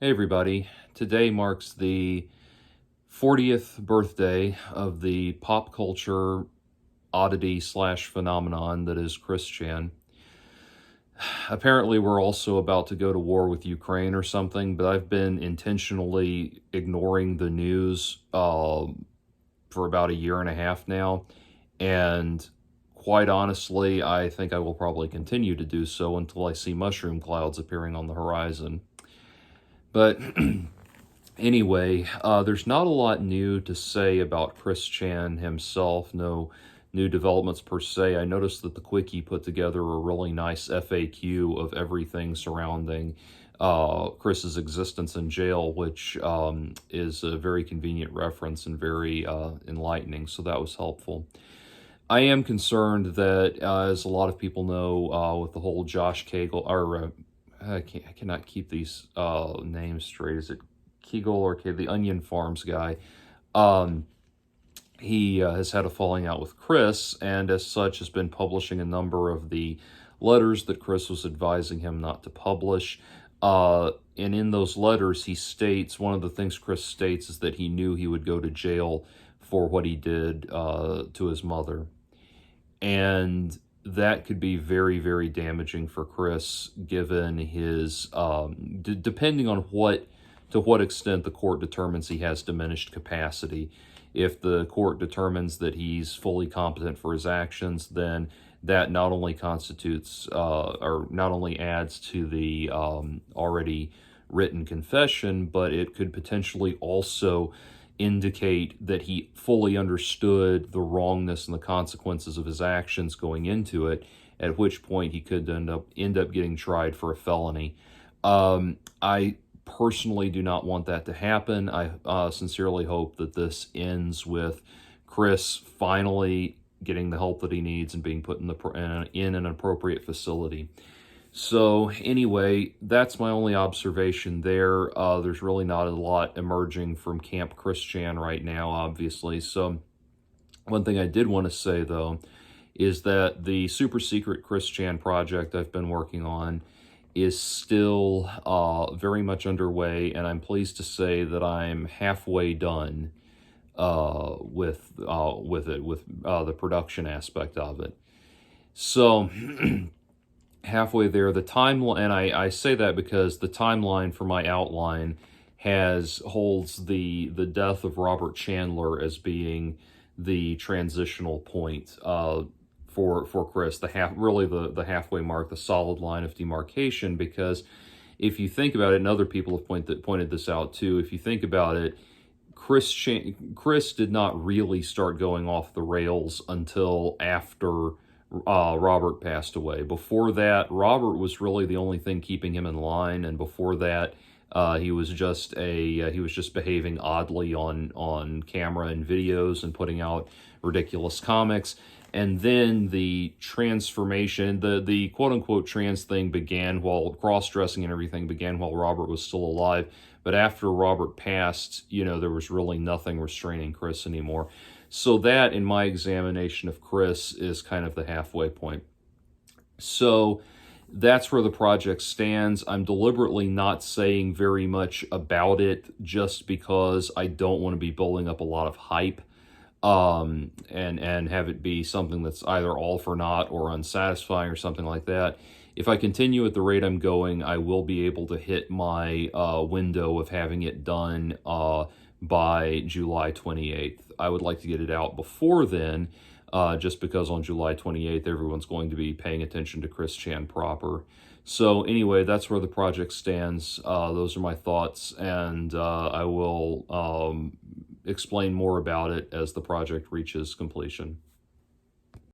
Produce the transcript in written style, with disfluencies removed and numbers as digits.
Hey everybody, today marks the 40th birthday of the pop culture oddity slash phenomenon that is Chris Chan. Apparently we're also about to go to war with Ukraine or something, but I've been intentionally ignoring the news for about a year and a half now, and quite honestly, I think I will probably continue to do so until I see mushroom clouds appearing on the horizon. But anyway, there's not a lot new to say about Chris Chan himself. No new developments per se. I noticed that the Quickie put together a really nice FAQ of everything surrounding Chris's existence in jail, which is a very convenient reference and very enlightening, so that was helpful. I am concerned that, as a lot of people know, with the whole Josh Cagle, or I cannot keep these names straight. Is it Kegel or the Onion Farms guy? He has had a falling out with Chris, and as such has been publishing a number of the letters that Chris was advising him not to publish. And in those letters, he states, one of the things Chris states is that he knew he would go to jail for what he did to his mother. And that could be very, very damaging for Chris, given his, depending on to what extent the court determines he has diminished capacity. If the court determines that he's fully competent for his actions, then that not only constitutes, or not only adds to the already written confession, but it could potentially also indicate that he fully understood the wrongness and the consequences of his actions going into it, at which point he could end up getting tried for a felony. I personally do not want that to happen. I sincerely hope that this ends with Chris finally getting the help that he needs and being put in an appropriate facility. So anyway, that's my only observation there. There's really not a lot emerging from Camp Chris Chan right now, obviously. So one thing I did want to say, though, is that the super secret Chris Chan project I've been working on is still very much underway, and I'm pleased to say that I'm halfway done with the production aspect of it. So halfway there, the timeline, and I say that because the timeline for my outline holds the death of Robert Chandler as being the transitional point for Chris, the halfway mark, the solid line of demarcation. Because if you think about it, and other people have pointed this out too, if you think about it, Chris did not really start going off the rails until after Robert passed away. Before that, Robert was really the only thing keeping him in line, and before that, he was just behaving oddly on camera and videos and putting out ridiculous comics. And then the transformation, the quote-unquote trans thing began while cross-dressing and everything began while Robert was still alive. But after Robert passed, there was really nothing restraining Chris anymore. So that, in my examination of Chris, is kind of the halfway point. So that's where the project stands. I'm deliberately not saying very much about it just because I don't want to be building up a lot of hype. And have it be something that's either all for naught or unsatisfying or something like that. If I continue at the rate I'm going, I will be able to hit my window of having it done by July 28th. I would like to get it out before then, just because on July 28th, everyone's going to be paying attention to Chris Chan proper. So anyway, that's where the project stands. Those are my thoughts, and I will explain more about it as the project reaches completion.